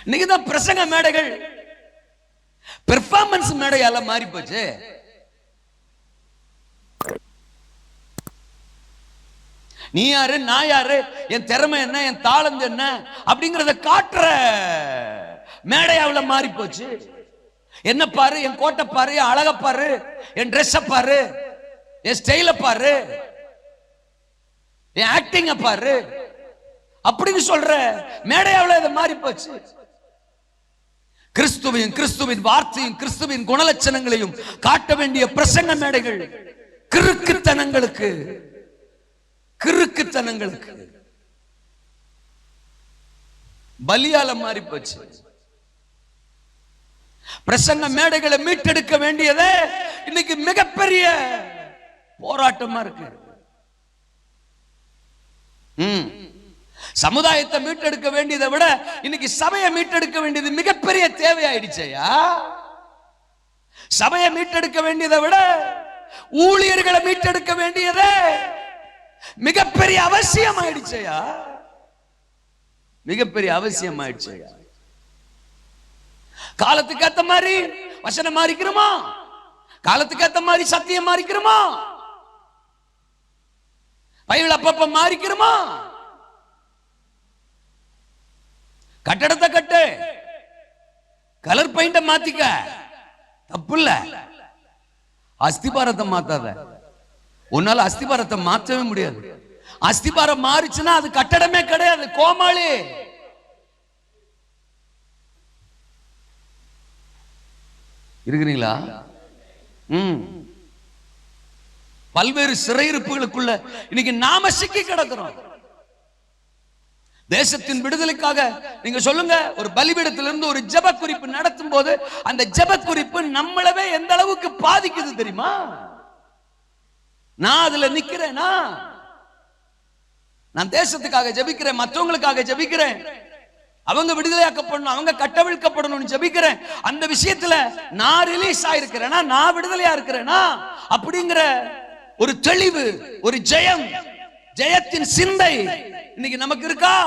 இன்னைக்குதான் பிரசங்க மேடைகள் பெர்ஃபார்மன்ஸ் மேடையால மாறி போச்சு. நீ யாரு, நான் யாரு, என் திறமை என்ன, என் தாளந்து என்ன அப்படிங்கறத காட்டுற மேடையாவுல மாறி போச்சு. என்ன பாரு, என் கோட்டை பாரு, என் அழக பாரு, என் ட்ரெஸ் பாரு, என் ஸ்டைல பாரு, என் ஆக்டிங்க பாரு அப்படின்னு சொல்ற மேடையாவுல இது மாறி போச்சு. கிறிஸ்துவின் வார்த்தையும் கிறிஸ்துவின் குணலட்சணங்களையும் காட்ட வேண்டிய பிரசங்க மேடைகள் கிறுக்குத்தனங்களுக்கு பலியால மாறி போச்சு. பிரசங்க மேடைகளை மீட்டெடுக்க வேண்டியதே இன்னைக்கு மிகப்பெரிய போராட்டமா இருக்கு. சமுதாயத்தை மீட்டெடுக்க வேண்டியதை விட இன்னைக்கு சபையை மீட்டெடுக்க வேண்டியது மிகப்பெரிய தேவையாயிடுச்சையா. சபையை மீட்டெடுக்க வேண்டியதை விட ஊழியர்களை மீட்டெடுக்க வேண்டியதே மிகப்பெரிய அவசியம் ஆயிடுச்சையா. மிகப்பெரிய அவசியம் ஆயிடுச்சையா. காலத்துக்கு ஏத்த மாதிரி வசனம் மாறிக்கிறோமா, காலத்துக்கு ஏத்த மாதிரி சத்தியம் மாறிக்கிறோமா, பைபிள் அப்பப்ப மாறிக்கிறோமா. கட்டடத்தை கட்டு, கலர் பெயிண்ட மாத்திக்க, தப்பு இல்ல. அஸ்திபாரத்தை மாத்தாத. உன்னால அஸ்திபாரத்தை மாற்றவே முடியாது. அஸ்திபாரம் மாறிச்சுன்னா அது கட்டடமே கிடையாது, கோமாளி. இருக்கிறீங்களா? பல்வேறு சிறையிருப்புகளுக்குள்ள இன்னைக்கு நாம சிக்கி கிடக்கிறோம். தேசத்தின் விடுதலைக்காக நீங்க சொல்லுங்க, ஒரு பலிபீடத்திலிருந்து ஒரு ஜெப குறிப்பு நடத்தும் போது அந்த ஜெப குறிப்பு நம்மளவே எந்த அளவுக்கு பாதிக்குது தெரியுமா? நான் அதுல நிக்கிறேனா? நான் தேசத்துக்காக ஜெபிக்கிறேன், மற்றவங்களுக்காக ஜெபிக்கிறேன், அவங்க விடுதலையாக்கப்படணும், அவங்க கட்டவிழ்க்கப்படணும்னு ஜெபிக்கிறேன். அந்த விஷயத்துல நான் ரிலீஸ் ஆயிருக்கிறேனா, நான் விடுதலையா இருக்கிறேனா அப்படிங்கிற ஒரு தெளிவு, ஒரு ஜெயம், ஜெயத்தின் சிந்தை இன்னைக்கு நமக்கு இருக்கா?